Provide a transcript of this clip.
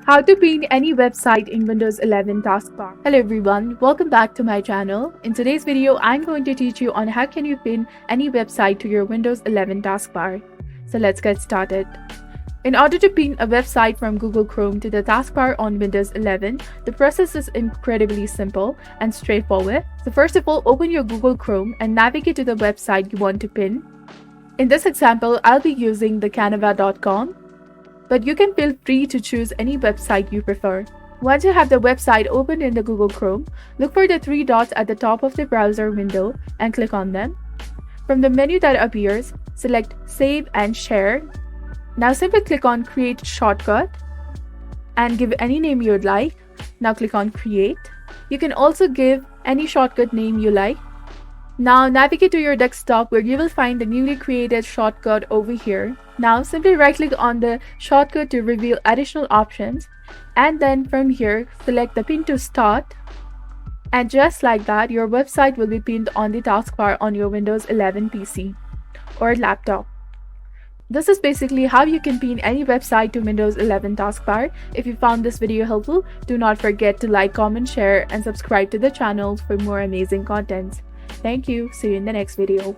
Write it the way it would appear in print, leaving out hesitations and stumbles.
How to pin any website in Windows 11 taskbar. Hello everyone, welcome back to my channel. In today's video, I'm going to teach you on how can you pin any website to your Windows 11 taskbar. So let's get started. In order to pin a website from Google Chrome to the taskbar on Windows 11, the process is incredibly simple and straightforward. So first of all, open your Google Chrome and navigate to the website you want to pin. In this example, I'll be using the canva.com. But you can feel free to choose any website you prefer. Once you have the website opened in the Google Chrome, look for the three dots at the top of the browser window and click on them. From the menu that appears, select Save and Share. Now simply click on Create Shortcut and give any name you'd like. Now click on Create. You can also give any shortcut name you like. Now navigate to your desktop where you will find the newly created shortcut over here. Now simply right click on the shortcut to reveal additional options, and then from here select the pin to start, and just like that your website will be pinned on the taskbar on your Windows 11 PC or laptop. This is basically how you can pin any website to Windows 11 taskbar. If you found this video helpful, do not forget to like, comment, share and subscribe to the channel for more amazing contents. Thank you. See you in the next video.